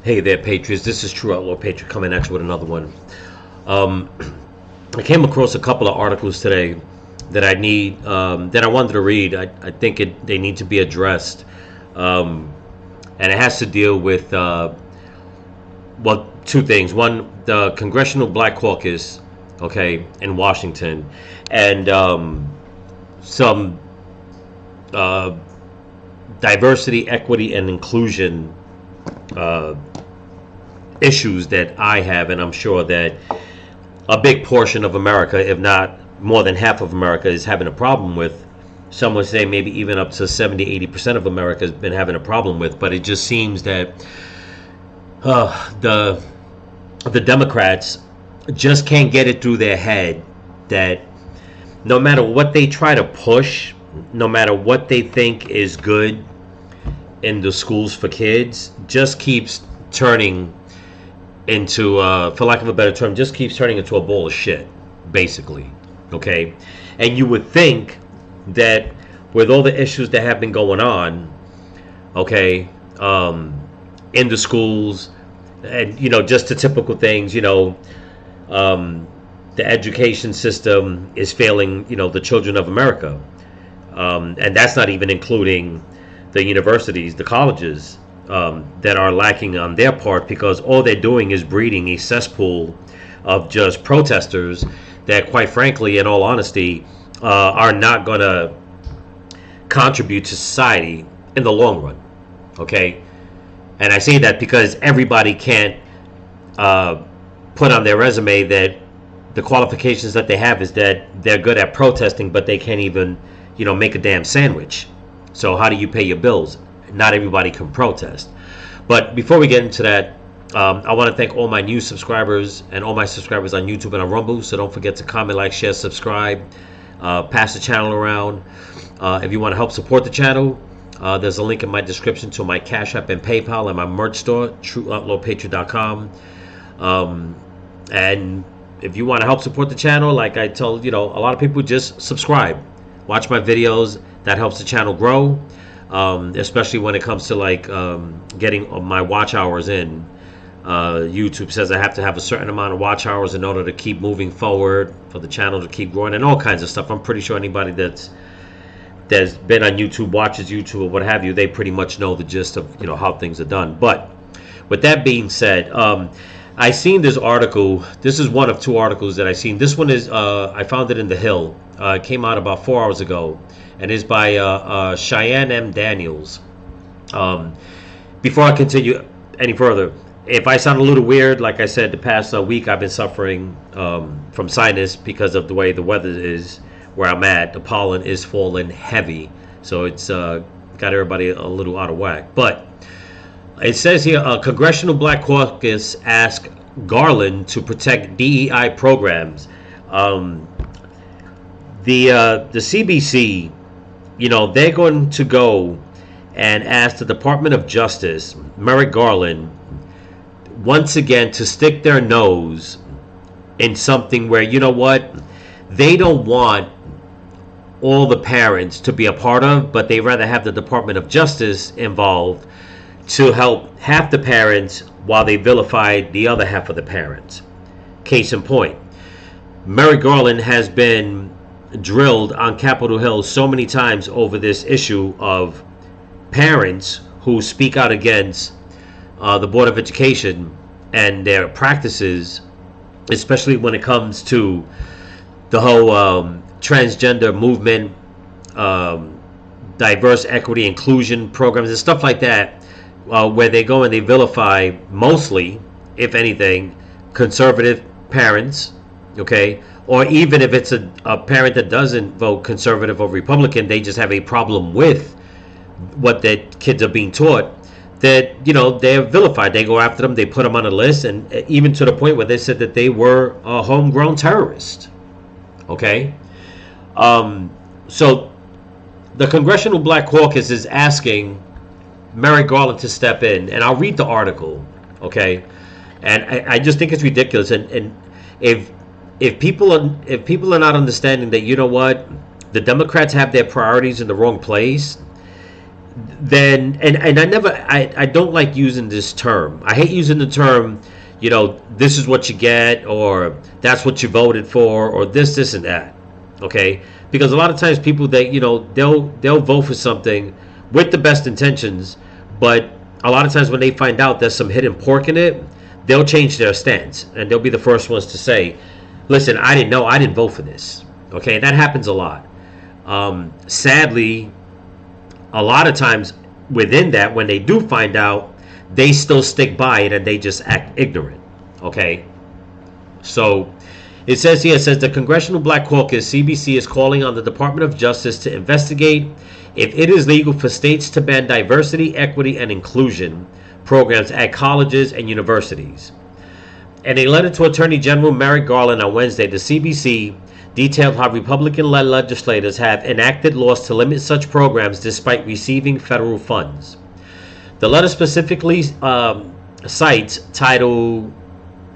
Hey there, Patriots. This is True Outlaw Patriot coming at you with another one. Um, I came across a couple of articles today that that I wanted to read. I think they need to be addressed, um, and it has to deal with well, two things. One, the Congressional Black Caucus, okay, in Washington, and some uh, diversity, equity, and inclusion uh, issues that I have, and I'm sure that a big portion of America, if not more than half of America, is having a problem with. Some would say maybe even up to 70-80% of America has been having a problem with. But it just seems that the Democrats just can't get it through their head that no matter what they try to push, no matter what they think is good in the schools for kids, just keeps turning into, for lack of a better term, just keeps turning into a bowl of shit, basically. Okay? And you would think that with all the issues that have been going on, okay, in the schools, and, just the typical things, the education system is failing, the children of America. And that's not even including the universities, the colleges, that are lacking on their part, because all they're doing is breeding a cesspool of just protesters that, quite frankly, in all honesty, are not going to contribute to society in the long run. Okay? And I say that because everybody can't put on their resume that the qualifications that they have is that they're good at protesting, but they can't even, make a damn sandwich. So how do you pay your bills? Not everybody can protest. But before we get into that, I want to thank all my new subscribers and all my subscribers on YouTube and on Rumble. So don't forget to comment, like, share, subscribe, pass the channel around. If you want to help support the channel, there's a link in my description to my Cash App and PayPal and my merch store, TrueOutlawPatriot.com. And if you want to help support the channel, like I told, a lot of people just subscribe. Watch my videos. That helps the channel grow, especially when it comes to getting my watch hours in. YouTube says I have to have a certain amount of watch hours in order to keep moving forward, for the channel to keep growing, and all kinds of stuff. I'm pretty sure anybody that's been on YouTube, watches YouTube or what have you, they pretty much know the gist of how things are done. But with that being said, I seen this article. This is one of two articles that I seen. This one is I found it in The Hill. It came out about 4 hours ago, and is by Cheyenne M. Daniels. Before I continue any further, if I sound a little weird, like I said, the past week I've been suffering from sinus because of the way the weather is where I'm at. The pollen is falling heavy, so it's got everybody a little out of whack. But it says here, Congressional Black Caucus asked Garland to protect DEI programs. The CBC, they're going to go and ask the Department of Justice, Merrick Garland, once again to stick their nose in something where, they don't want all the parents to be a part of, but they rather have the Department of Justice involved to help half the parents while they vilify the other half of the parents. Case in point, Merrick Garland has been drilled on Capitol Hill so many times over this issue of parents who speak out against the Board of Education and their practices, especially when it comes to the whole transgender movement, diverse equity inclusion programs and stuff like that, where they go and they vilify mostly, if anything, conservative parents, okay? Or even if it's a parent that doesn't vote conservative or Republican, they just have a problem with what their kids are being taught, that, they're vilified. They go after them, they put them on a list, and even to the point where they said that they were a homegrown terrorist. Okay? So the Congressional Black Caucus is asking Merrick Garland to step in, and I'll read the article, okay? And I just think it's ridiculous. And if people are not understanding that, the Democrats have their priorities in the wrong place, then and I don't like using this term. I hate using the term, this is what you get, or that's what you voted for, or this and that. Okay, because a lot of times people, they'll vote for something with the best intentions, but a lot of times when they find out there's some hidden pork in it, they'll change their stance, and they'll be the first ones to say, listen, I didn't know, I didn't vote for this. Okay, that happens a lot. Sadly, a lot of times within that, when they do find out, they still stick by it and they just act ignorant. Okay, so it says here, the Congressional Black Caucus, CBC, is calling on the Department of Justice to investigate if it is legal for states to ban diversity, equity, and inclusion programs at colleges and universities. In a letter to Attorney General Merrick Garland on Wednesday, the CBC detailed how Republican-led legislators have enacted laws to limit such programs despite receiving federal funds. The letter specifically cites Title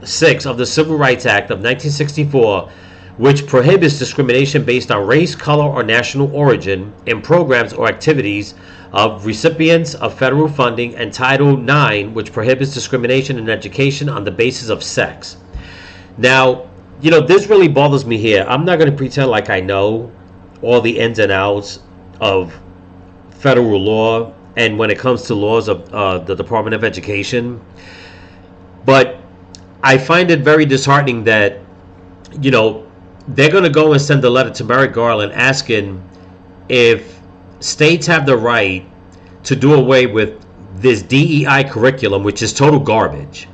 VI of the Civil Rights Act of 1964, which prohibits discrimination based on race, color, or national origin in programs or activities of recipients of federal funding, and Title IX, which prohibits discrimination in education on the basis of sex. Now, this really bothers me here. I'm not going to pretend like I know all the ins and outs of federal law and when it comes to laws of the Department of Education. But I find it very disheartening that, they're going to go and send a letter to Merrick Garland asking if states have the right to do away with this DEI curriculum, which is total garbage.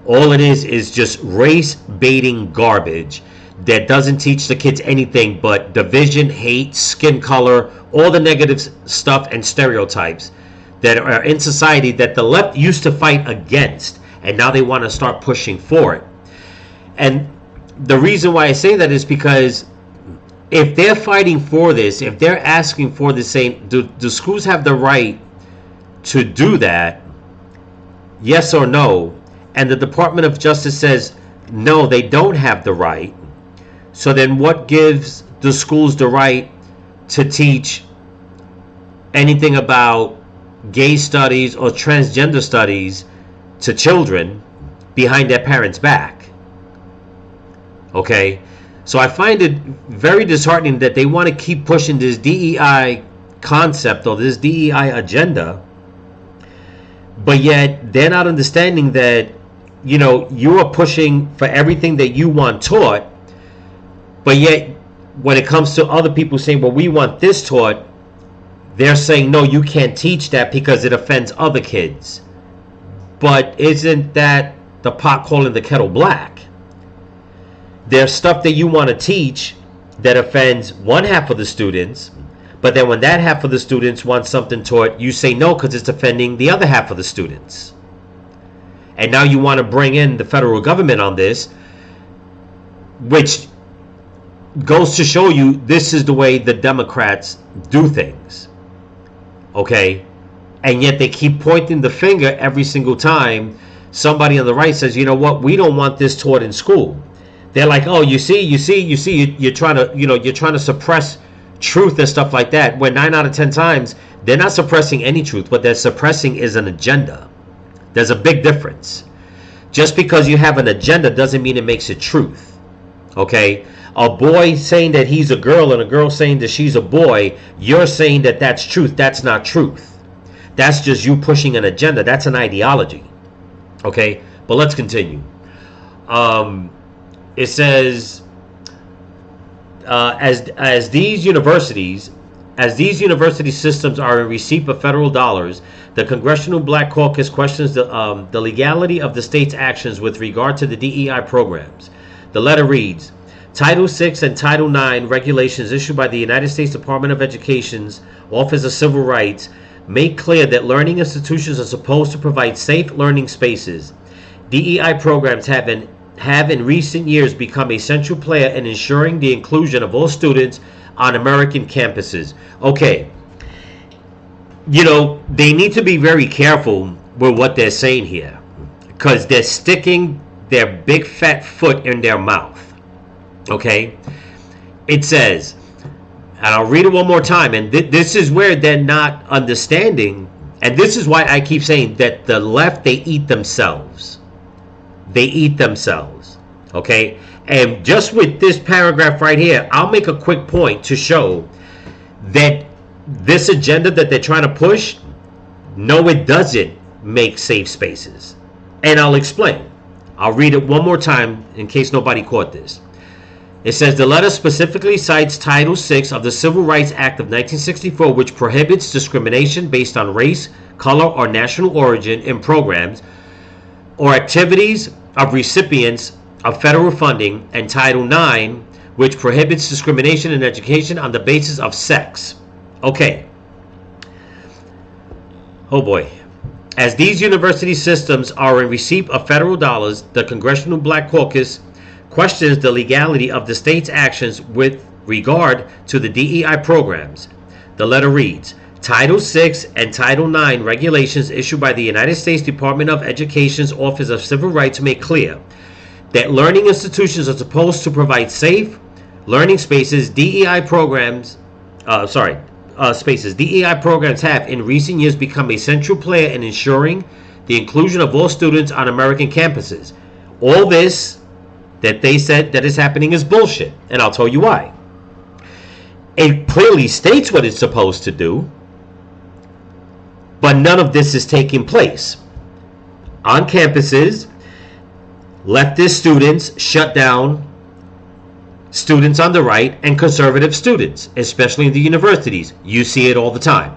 All it is just race-baiting garbage that doesn't teach the kids anything but division, hate, skin color, all the negative stuff and stereotypes that are in society that the left used to fight against, and now they want to start pushing for it. And the reason why I say that is because if they're fighting for this, if they're asking for this, saying, do schools have the right to do that? Yes or no? And the Department of Justice says, no, they don't have the right. So then what gives the schools the right to teach anything about gay studies or transgender studies to children behind their parents' back? Okay, so I find it very disheartening that they want to keep pushing this DEI concept or this DEI agenda, but yet they're not understanding that, you are pushing for everything that you want taught, but yet when it comes to other people saying, well, we want this taught, they're saying, no, you can't teach that because it offends other kids. But isn't that the pot calling the kettle black? There's stuff that you want to teach that offends one half of the students, but then when that half of the students want something taught, you say no because it's offending the other half of the students. And now you want to bring in the federal government on this, which goes to show you this is the way the Democrats do things. Okay? And yet they keep pointing the finger every single time somebody on the right says, you know what, we don't want this taught in school. They're like, oh, you see, you're trying to suppress truth and stuff like that. When 9 out of 10 times, they're not suppressing any truth. What they're suppressing is an agenda. There's a big difference. Just because you have an agenda doesn't mean it makes it truth. Okay? A boy saying that he's a girl and a girl saying that she's a boy, you're saying that that's truth. That's not truth. That's just you pushing an agenda. That's an ideology. Okay? But let's continue. It says, as these university systems are in receipt of federal dollars, the Congressional Black Caucus questions the legality of the state's actions with regard to the DEI programs. The letter reads, Title VI and Title IX regulations issued by the United States Department of Education's Office of Civil Rights make clear that learning institutions are supposed to provide safe learning spaces. DEI programs have in recent years become a central player in ensuring the inclusion of all students on American campuses. Okay, they need to be very careful with what they're saying here, because they're sticking their big fat foot in their mouth. Okay, it says, And I'll read it one more time. And this is where they're not understanding. And this is why I keep saying that the left, they eat themselves. They eat themselves. Okay? And just with this paragraph right here, I'll make a quick point to show that this agenda that they're trying to push, no, it doesn't make safe spaces. And I'll explain. I'll read it one more time in case nobody caught this. It says the letter specifically cites Title VI of the Civil Rights Act of 1964, which prohibits discrimination based on race, color, or national origin in programs or activities of recipients of federal funding, and Title IX, which prohibits discrimination in education on the basis of sex. Okay. Oh boy. As these university systems are in receipt of federal dollars, the Congressional Black Caucus questions the legality of the state's actions with regard to the DEI programs. The letter reads, Title VI and Title IX regulations issued by the United States Department of Education's Office of Civil Rights make clear that learning institutions are supposed to provide safe learning spaces. DEI programs have in recent years become a central player in ensuring the inclusion of all students on American campuses. All this that they said that is happening is bullshit, and I'll tell you why. It clearly states what it's supposed to do, but none of this is taking place. On campuses, leftist students shut down students on the right and conservative students, especially in the universities. You see it all the time.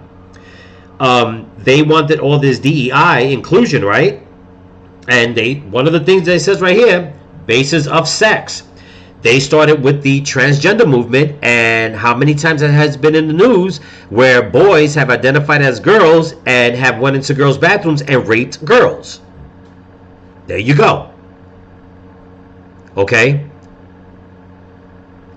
They wanted all this DEI inclusion, right? And one of the things that it says right here, basis of sex. They started with the transgender movement, and how many times it has been in the news where boys have identified as girls and have went into girls' bathrooms and raped girls. There you go. Okay?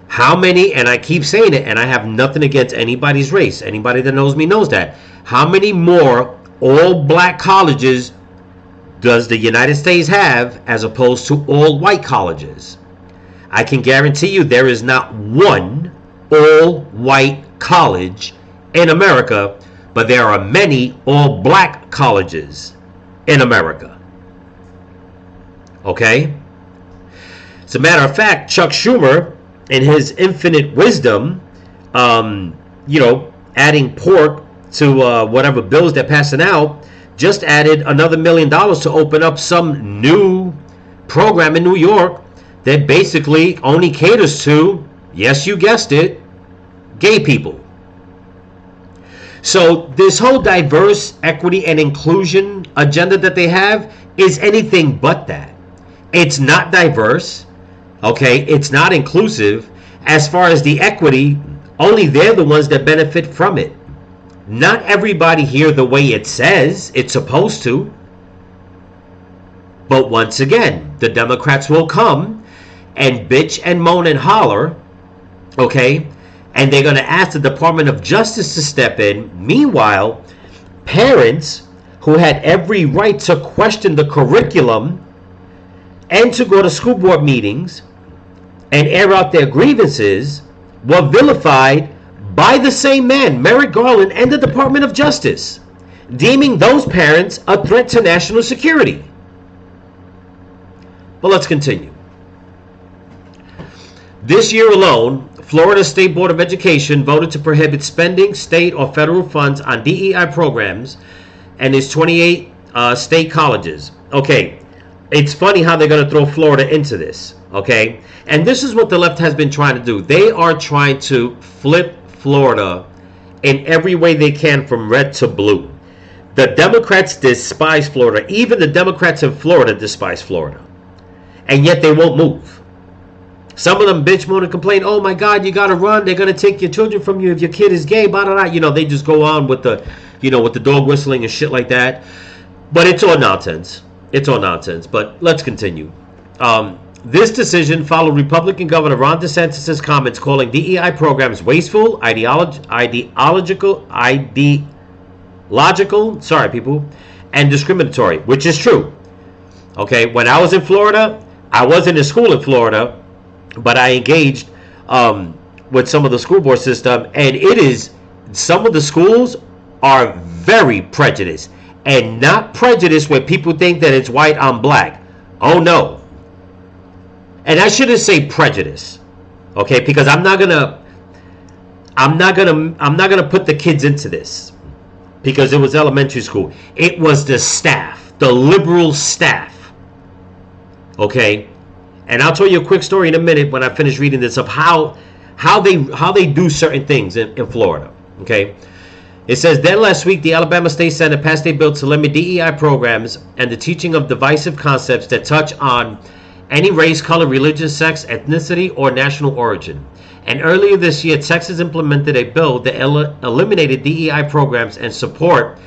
How many, and I keep saying it, and I have nothing against anybody's race. Anybody that knows me knows that. How many more all black colleges does the United States have as opposed to all white colleges? I can guarantee you there is not one all white college in America, but there are many all black colleges in America. Okay? As a matter of fact, Chuck Schumer, in his infinite wisdom, adding pork to whatever bills they're passing out, just added another $1 million to open up some new program in New York that basically only caters to, yes, you guessed it, gay people. So this whole diverse, equity, and inclusion agenda that they have is anything but that. It's not diverse, okay? It's not inclusive. As far as the equity, only they're the ones that benefit from it. Not everybody here the way it says it's supposed to. But once again, the Democrats will come and bitch and moan and holler, okay? And they're going to ask the Department of Justice to step in. Meanwhile, parents who had every right to question the curriculum and to go to school board meetings and air out their grievances were vilified by the same man, Merrick Garland, and the Department of Justice, deeming those parents a threat to national security. But let's continue. This year alone, Florida State Board of Education voted to prohibit spending state or federal funds on DEI programs and its 28 state colleges. Okay, it's funny how they're going to throw Florida into this, okay? And this is what the left has been trying to do. They are trying to flip Florida in every way they can from red to blue. The Democrats despise Florida. Even the Democrats in Florida despise Florida. And yet they won't move. Some of them bitch, moan, and complain, oh my God, you got to run. They're going to take your children from you if your kid is gay, blah, blah, blah. You know, they just go on with the, with the dog whistling and shit like that. But it's all nonsense. It's all nonsense. But let's continue. This decision followed Republican Governor Ron DeSantis' comments calling DEI programs wasteful, ideological, and discriminatory, which is true. Okay, when I was in Florida, I wasn't in school in Florida, but I engaged with some of the school board system, and some of the schools are very prejudiced, and not prejudiced where people think that it's white on black. Oh no. And I shouldn't say prejudice, okay? Because I'm not gonna put the kids into this, because it was elementary school. It was the staff, the liberal staff, okay? And I'll tell you a quick story in a minute when I finish reading this of how they do certain things in Florida, okay? It says, then last week, the Alabama State Senate passed a bill to limit DEI programs and the teaching of divisive concepts that touch on any race, color, religion, sex, ethnicity, or national origin. And earlier this year, Texas implemented a bill that eliminated DEI programs and support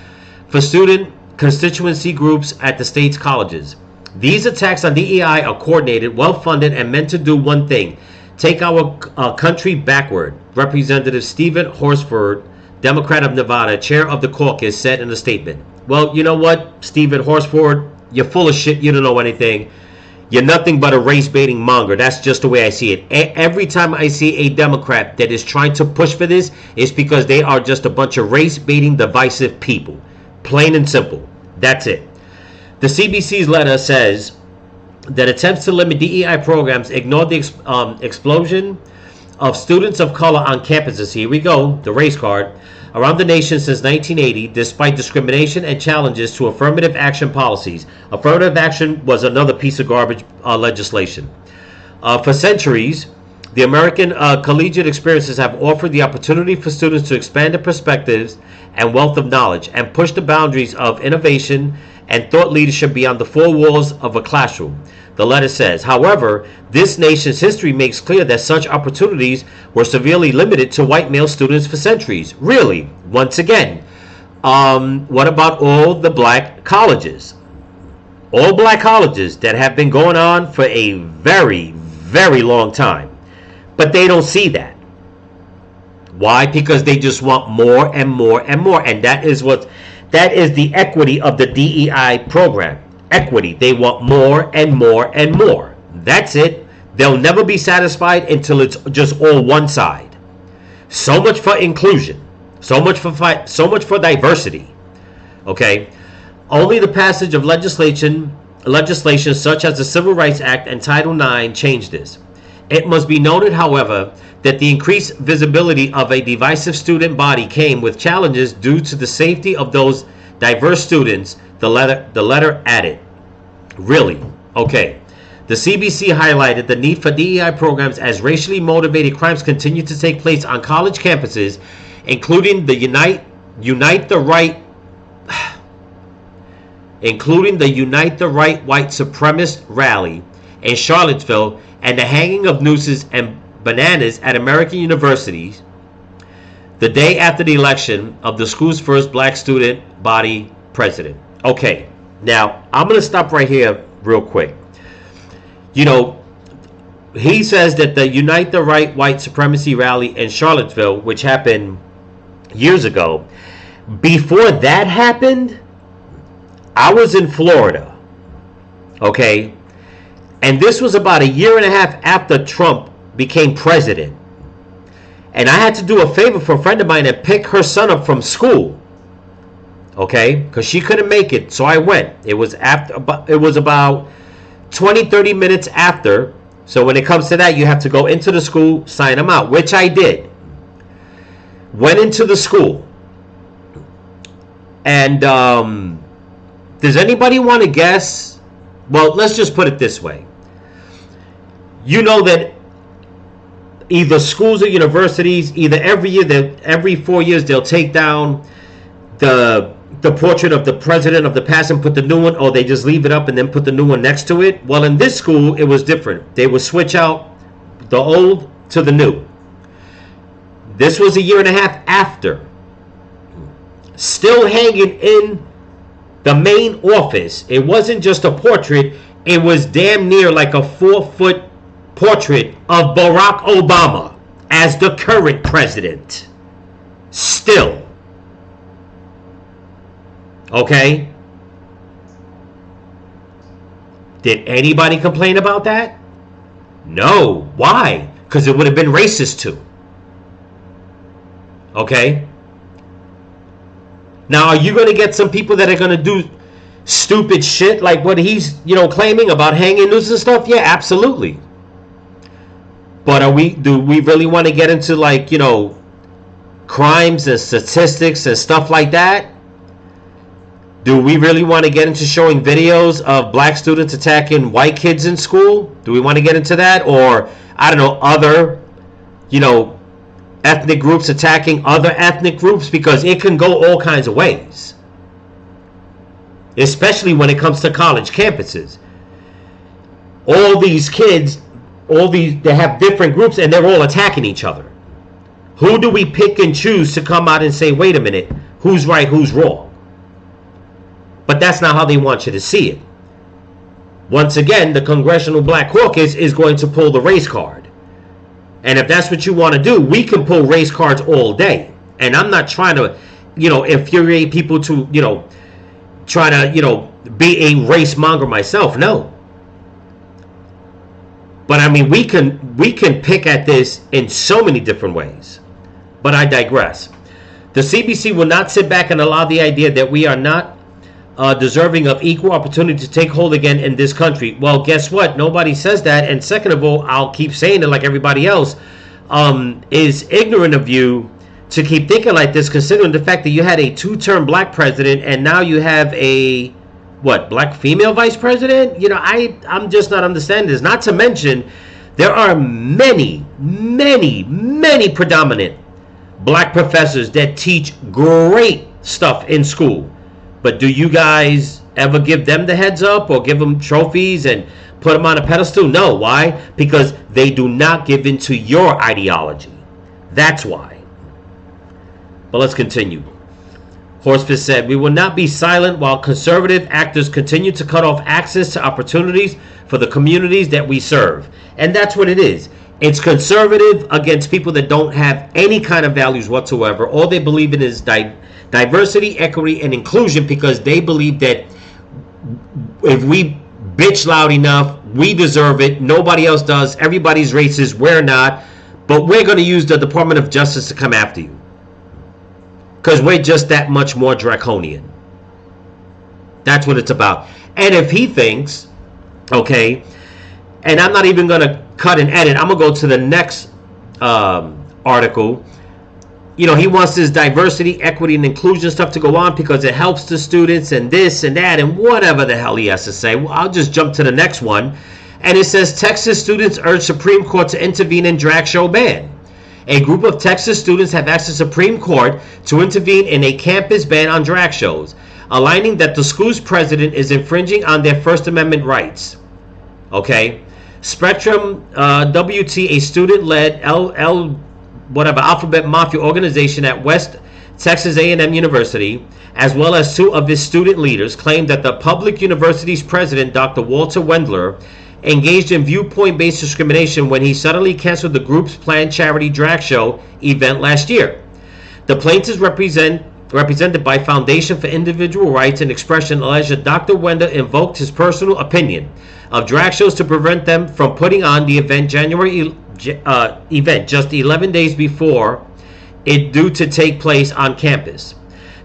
for student constituency groups at the state's colleges. These attacks on DEI are coordinated, well-funded, and meant to do one thing: take our country backward. Representative Stephen Horsford, Democrat of Nevada, chair of the Caucus, said in a statement. Well, you know what, Stephen Horsford, you're full of shit. You don't know anything. You're nothing but a race-baiting monger. That's just the way I see it. Every time I see a Democrat that is trying to push for this, it's because they are just a bunch of race-baiting, divisive people. Plain and simple. That's it. The CBC's letter says that attempts to limit DEI programs ignore the explosion of students of color on campuses. Here we go, the race card. Around the nation since 1980, despite discrimination and challenges to affirmative action policies. Affirmative action was another piece of garbage legislation. For centuries, the American collegiate experiences have offered the opportunity for students to expand their perspectives and wealth of knowledge and push the boundaries of innovation and thought leadership beyond the four walls of a classroom. The letter says, however, this nation's history makes clear that such opportunities were severely limited to white male students for centuries. Really? Once again, what about all the black colleges? All black colleges that have been going on for a very, very long time. But they don't see that. Why? Because they just want more and more and more. And that is the equity of the DEI program. Equity. They want more and more and more. That's it. They'll never be satisfied until it's just all one side. So much for inclusion. So much for diversity. Okay? Only the passage of legislation such as the Civil Rights Act and Title IX changed this. It must be noted, however, that the increased visibility of a divisive student body came with challenges due to the safety of those diverse students, the letter added. Really? Okay. The CBC highlighted the need for DEI programs as racially motivated crimes continue to take place on college campuses, including the Unite the Right white supremacist rally in Charlottesville and the hanging of nooses and bananas at American universities the day after the election of the school's first black student body president. Okay, now I'm going to stop right here real quick. You know, he says that the Unite the Right white supremacy rally in Charlottesville, which happened years ago, before that happened, I was in Florida. Okay, and this was about a year and a half after Trump became president. And I had to do a favor for a friend of mine and pick her son up from school. Okay? Because she couldn't make it. So I went. It was about 20-30 minutes after. So when it comes to that, you have to go into the school, sign them out, which I did. Went into the school. And does anybody want to guess? Well, let's just put it this way. You know that either schools or universities, either every 4 years, they'll take down the portrait of the president of the past and put the new one, or they just leave it up and then put the new one next to it. Well, in this school, it was different. They would switch out the old to the new. This was a year and a half after. Still hanging in the main office. It wasn't just a portrait. It was damn near like a 4-foot portrait of Barack Obama as the current president. Still. Okay? Did anybody complain about that? No. Why? Because it would have been racist too. Okay? Now, are you going to get some people that are going to do stupid shit like what he's, claiming about hanging nooses and stuff? Yeah, absolutely. But do we really want to get into, like, crimes and statistics and stuff like that? Do we really want to get into showing videos of black students attacking white kids in school? Do we want to get into that? Or, I don't know, other, ethnic groups attacking other ethnic groups? Because it can go all kinds of ways. Especially when it comes to college campuses. All these kids, they have different groups and they're all attacking each other. Who do we pick and choose to come out and say, wait a minute, who's right, who's wrong? But that's not how they want you to see it. Once again, the Congressional Black Caucus is going to pull the race card. And if that's what you want to do, we can pull race cards all day. And I'm not trying to, infuriate people to, try to, be a race monger myself. No. But I mean, we can pick at this in so many different ways. But I digress. The CBC will not sit back and allow the idea that we are not deserving of equal opportunity to take hold again in this country. Well, guess what? Nobody says that. And second of all, I'll keep saying it like everybody else, is ignorant of you to keep thinking like this, considering the fact that you had a 2-term black president and now you have a, black female vice president? I'm just not understanding this. Not to mention, there are many, many, many predominant black professors that teach great stuff in school. But do you guys ever give them the heads up or give them trophies and put them on a pedestal? No. Why? Because they do not give in to your ideology. That's why. But let's continue. Horsfist said, we will not be silent while conservative actors continue to cut off access to opportunities for the communities that we serve. And that's what it is. It's conservative against people that don't have any kind of values whatsoever. All they believe in is diversity, equity, and inclusion, because they believe that if we bitch loud enough, we deserve it. Nobody else does. Everybody's racist. We're not. But we're going to use the Department of Justice to come after you, because we're just that much more draconian. That's what it's about. And if he thinks, okay, and I'm not even going to cut and edit, I'm going to go to the next article. He wants this diversity, equity, and inclusion stuff to go on because it helps the students and this and that and whatever the hell he has to say. Well, I'll just jump to the next one. And it says, Texas students urge Supreme Court to intervene in drag show ban. A group of Texas students have asked the Supreme Court to intervene in a campus ban on drag shows, aligning that the school's president is infringing on their First Amendment rights. Okay? Spectrum WT, a student-led alphabet mafia organization at West Texas A&M University, as well as 2 of its student leaders, claimed that the public university's president, Dr. Walter Wendler, engaged in viewpoint-based discrimination when he suddenly canceled the group's planned charity drag show event last year. The plaintiffs, represented by Foundation for Individual Rights and Expression, alleged that Dr. Wendler invoked his personal opinion of drag shows to prevent them from putting on the event just 11 days before it due to take place on campus.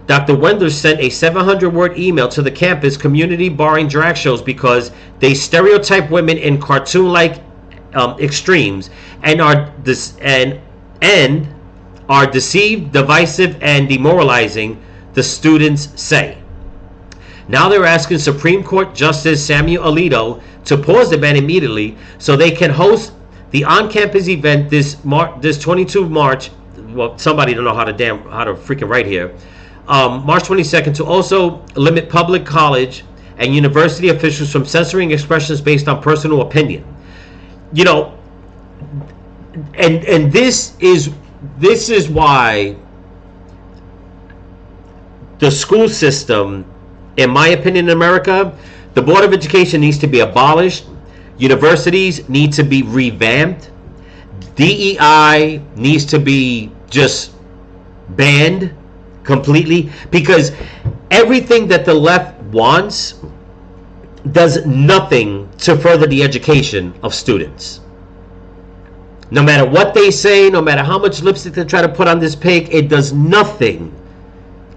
Dr. Wendler sent a 700-word email to the campus community barring drag shows because they stereotype women in cartoon-like extremes and are deceived, divisive, and demoralizing, the students say. Now they're asking Supreme Court Justice Samuel Alito to pause the ban immediately so they can host the on-campus event this 22 March. Well, somebody don't know how to freaking write here. March 22nd, to also limit public college and university officials from censoring expressions based on personal opinion. And this is why the school system, in my opinion, in America, the Board of Education needs to be abolished. Universities need to be revamped. DEI needs to be just banned completely, because everything that the left wants does nothing to further the education of students. No matter what they say, no matter how much lipstick they try to put on this pig, it does nothing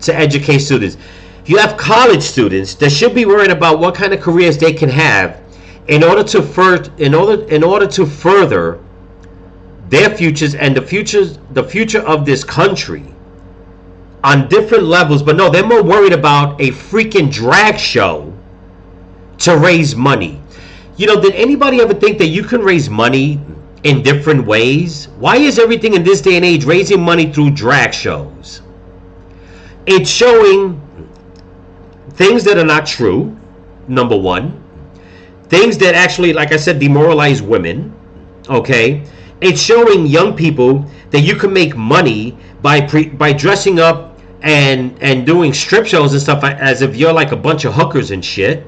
to educate students. You have college students that should be worried about what kind of careers they can have in order to further their futures and the future of this country on different levels. But no, they're more worried about a freaking drag show to raise money. Did anybody ever think that you can raise money in different ways? Why is everything in this day and age raising money through drag shows? It's showing things that are not true, number one. Things that actually, like I said, demoralize women. Okay? It's showing young people that you can make money by dressing up and doing strip shows and stuff as if you're like a bunch of hookers and shit.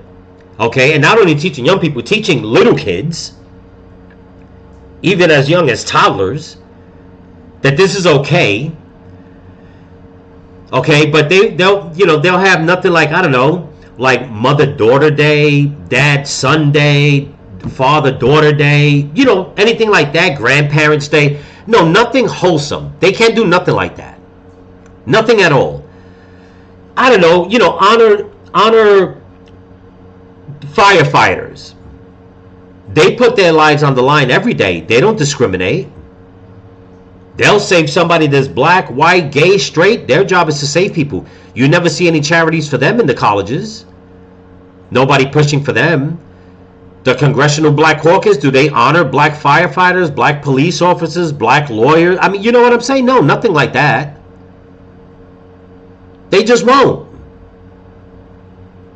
Okay? And not only teaching young people, teaching little kids, even as young as toddlers, that this is okay. Okay, but they'll have nothing like, I don't know, like Mother-Daughter Day, Dad-Son Day, Father-Daughter Day, anything like that, Grandparents Day. No, nothing wholesome. They can't do nothing like that. Nothing at all. I don't know, honor firefighters. They put their lives on the line every day. They don't discriminate. They'll save somebody that's black, white, gay, straight. Their job is to save people. You never see any charities for them in the colleges. Nobody pushing for them. The Congressional Black Caucus, do they honor black firefighters, black police officers, black lawyers? I mean, you know what I'm saying? No, nothing like that. They just won't.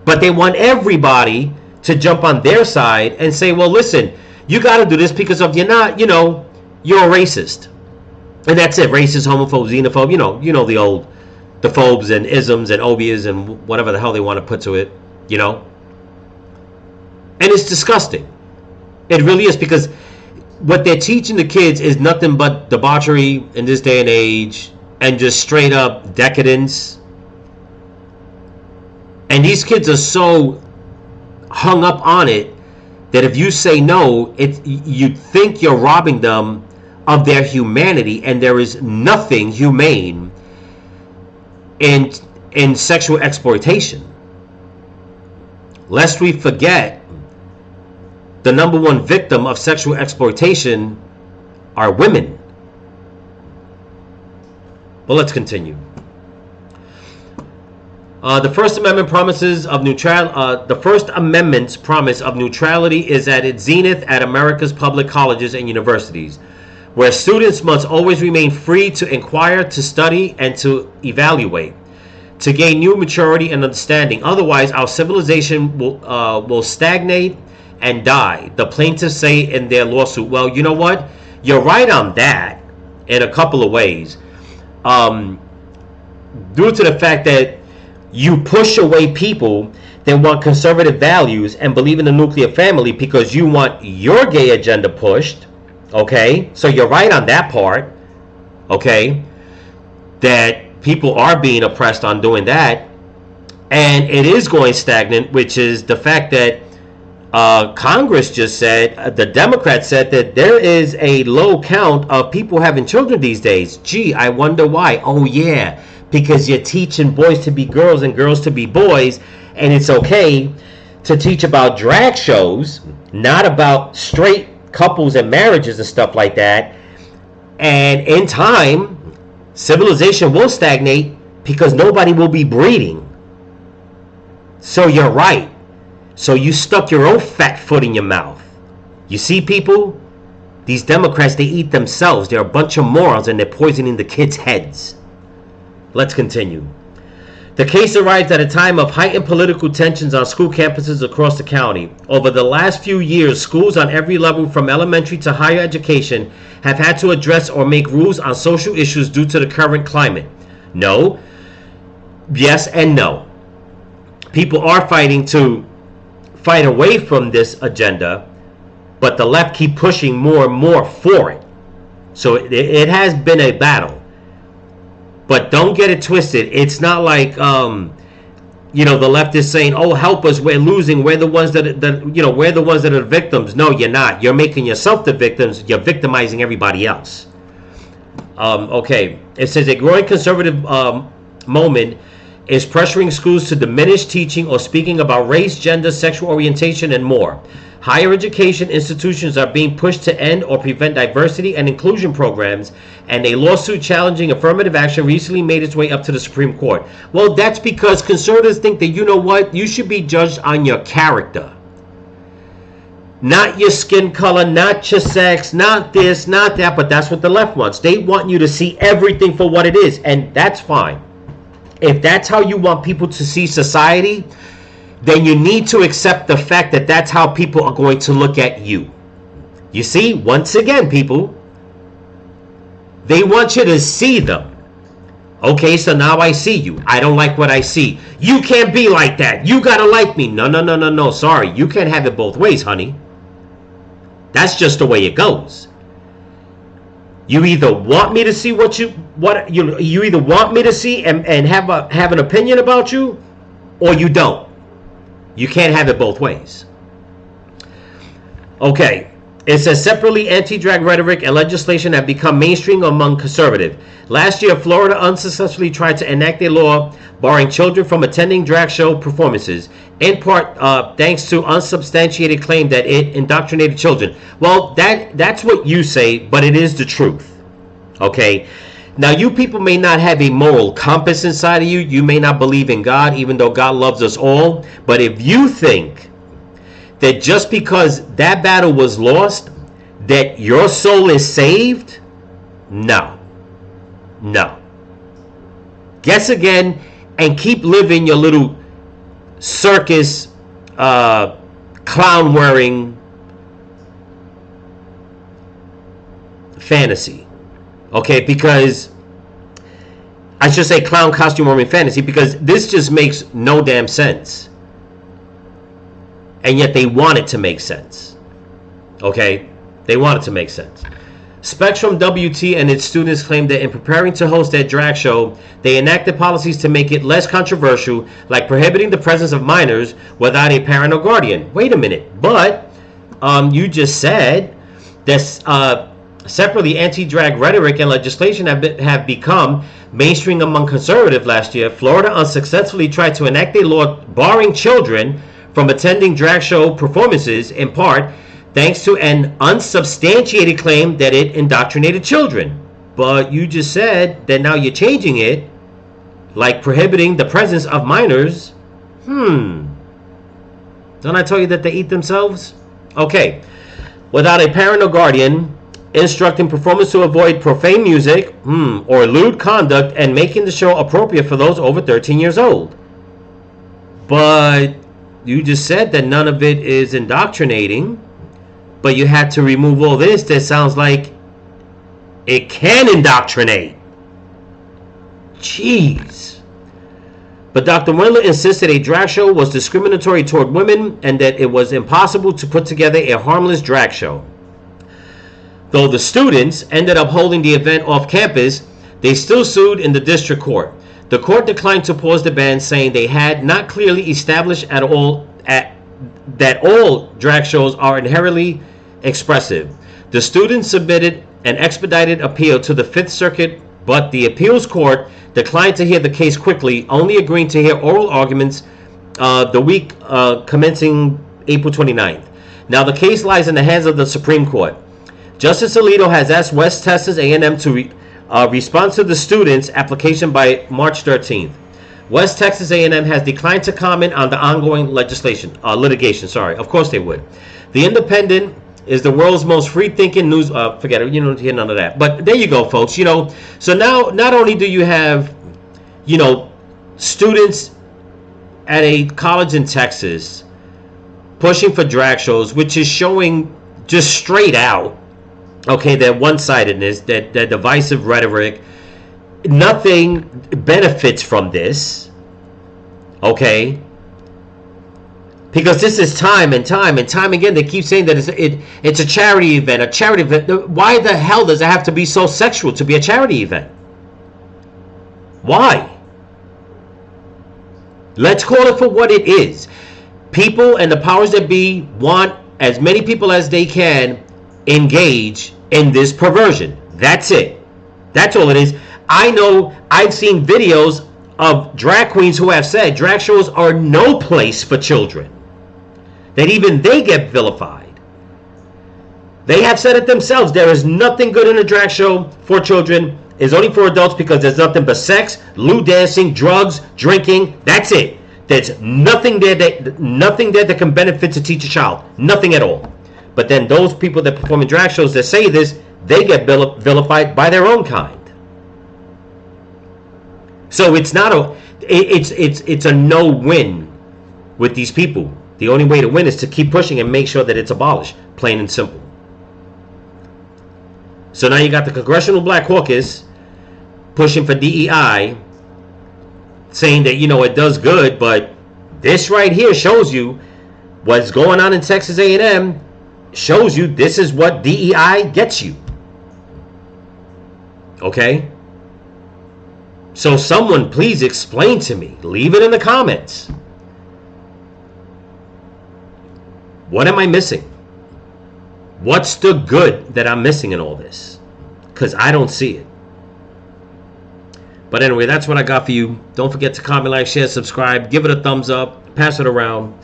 But they want everybody to jump on their side and say, well, listen, you got to do this because if you're not, you're a racist. And that's it. Racist, homophobe, xenophobe, the phobes and isms and obias and whatever the hell they want to put to it, And it's disgusting. It really is, because what they're teaching the kids is nothing but debauchery in this day and age and just straight up decadence. And these kids are so hung up on it that if you say no, you think you're robbing them of their humanity, and there is nothing humane in sexual exploitation. Lest we forget, the number one victim of sexual exploitation are women. But let's continue. The First Amendment promises of the First Amendment's promise of neutrality is at its zenith at America's public colleges and universities, where students must always remain free to inquire, to study, and to evaluate, to gain new maturity and understanding. Otherwise, our civilization will stagnate and die, the plaintiffs say in their lawsuit. Well, you know what? You're right on that in a couple of ways. Due to the fact that you push away people that want conservative values and believe in the nuclear family because you want your gay agenda pushed. Okay, so you're right on that part. Okay, that people are being oppressed on doing that, and it is going stagnant, which is the fact that Congress just said, the Democrats said that there is a low count of people having children these days. Gee, I wonder why. Oh yeah, because you're teaching boys to be girls and girls to be boys, and it's okay to teach about drag shows, not about straight couples and marriages and stuff like that. And in time, civilization will stagnate because nobody will be breeding. So you're right. So you stuck your own fat foot in your mouth. You see, people, these Democrats, they eat themselves. They're a bunch of morons, and they're poisoning the kids' heads. Let's continue. The case arrives at a time of heightened political tensions on school campuses across the county. Over the last few years, schools on every level from elementary to higher education have had to address or make rules on social issues due to the current climate. No, yes, and no. People are fighting to fight away from this agenda, but the left keep pushing more and more for it. So it has been a battle. But don't get it twisted. It's not like the left is saying, "Oh, help us! We're losing. We're the ones we're the ones that are victims." No, you're not. You're making yourself the victims. You're victimizing everybody else. Okay, it says a growing conservative moment is pressuring schools to diminish teaching or speaking about race, gender, sexual orientation, and more. Higher education institutions are being pushed to end or prevent diversity and inclusion programs, and a lawsuit challenging affirmative action recently made its way up to the Supreme Court. Well, that's because conservatives think that, you know what, you should be judged on your character. Not your skin color, not your sex, not this, not that, but that's what the left wants. They want you to see everything for what it is, and that's fine. If that's how you want people to see society, then you need to accept the fact that that's how people are going to look at you. You see, once again, people, they want you to see them. Okay, so now I see you. I don't like what I see. You can't be like that. You gotta like me. No. Sorry, you can't have it both ways, honey. That's just the way it goes. You either want me to see you either want me to see and have an opinion about you, or you don't. You can't have it both ways. Okay, it says separately, anti-drag rhetoric and legislation have become mainstream among conservatives. Last year, Florida unsuccessfully tried to enact a law barring children from attending drag show performances, in part thanks to unsubstantiated claim that it indoctrinated children. Well, that's what you say, but it is the truth. Okay? Now, you people may not have a moral compass inside of you. You may not believe in God, even though God loves us all. But if you think that just because that battle was lost, that your soul is saved, no. Guess again and keep living your little circus, clown-wearing fantasy. Okay, because I should say clown costume wearing fantasy, because this just makes no damn sense. And yet they want it to make sense. Okay? They want it to make sense. Spectrum WT and its students claim that in preparing to host their drag show, they enacted policies to make it less controversial, like prohibiting the presence of minors without a parent or guardian. Wait a minute, but you just said that separately, anti-drag rhetoric and legislation have become mainstream among conservatives. Last year, Florida unsuccessfully tried to enact a law barring children from attending drag show performances, in part thanks to an unsubstantiated claim that it indoctrinated children. But you just said that now you're changing it, like prohibiting the presence of minors. Don't I tell you that they eat themselves? Okay. Without a parent or guardian, instructing performers to avoid profane music or lewd conduct, and making the show appropriate for those over 13 years old. But you just said that none of it is indoctrinating, but you had to remove all this that sounds like it can indoctrinate. Jeez. But Dr. Wendler insisted a drag show was discriminatory toward women and that it was impossible to put together a harmless drag show. Though the students ended up holding the event off campus, they still sued in the district court. The court declined to pause the ban, saying they had not clearly established that all drag shows are inherently expressive. The students submitted an expedited appeal to the Fifth Circuit, but the appeals court declined to hear the case quickly, only agreeing to hear oral arguments the week commencing April 29th. Now the case lies in the hands of the Supreme Court. Justice Alito has asked West Texas A&M to respond to the students' application by March 13th. West Texas A&M has declined to comment on the ongoing litigation. Of course they would. The Independent is the world's most free-thinking news. Forget it. You don't hear none of that. But there you go, folks. So now not only do you have, students at a college in Texas pushing for drag shows, which is showing just straight out, okay, that one-sidedness, that divisive rhetoric. Nothing benefits from this, okay? Because this is time and time again. They keep saying that it's a charity event. A charity event. Why the hell does it have to be so sexual to be a charity event? Why? Let's call it for what it is. People and the powers that be want as many people as they can engage in this perversion. That's it. That's all it is. I know I've seen videos of drag queens who have said drag shows are no place for children. That even they get vilified. They have said it themselves. There is nothing good in a drag show for children. It's only for adults because there's nothing but sex, lewd dancing, drugs, drinking. That's it. There's nothing there that can benefit to teach a child. Nothing at all. But then those people that perform in drag shows that say this, they get vilified by their own kind. So it's not it's a no-win with these people. The only way to win is to keep pushing and make sure that it's abolished, plain and simple. So now you got the Congressional Black Caucus pushing for DEI, saying that, it does good, but this right here shows you what's going on in Texas A&M, shows you this is what DEI gets you. Okay? So someone please explain to me. Leave it in the comments. What am I missing? What's the good that I'm missing in all this? Because I don't see it. But anyway, that's what I got for you. Don't forget to comment, like, share, subscribe. Give it a thumbs up. Pass it around.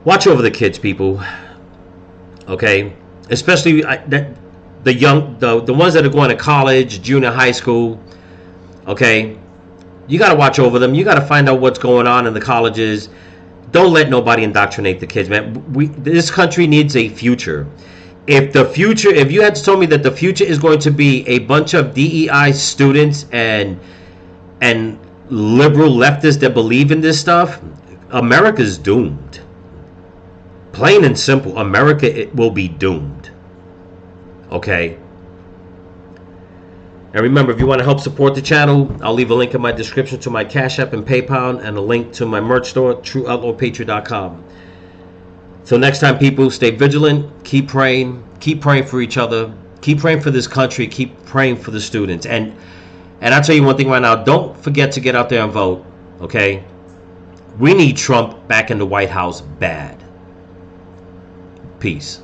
Watch over the kids, people. Okay? Especially the ones that are going to college, junior high school. Okay? You got to watch over them. You got to find out what's going on in the colleges. Don't let nobody indoctrinate the kids, man. This country needs a future. If you had told me that the future is going to be a bunch of DEI students and liberal leftists that believe in this stuff, America's doomed. Plain and simple, America will be doomed. Okay? And remember, if you want to help support the channel, I'll leave a link in my description to my Cash App and PayPal and a link to my merch store, TrueOutlawPatriot.com. Till next time, people, stay vigilant, keep praying for each other, keep praying for this country, keep praying for the students. And I'll tell you one thing right now, don't forget to get out there and vote, okay? We need Trump back in the White House bad. Peace.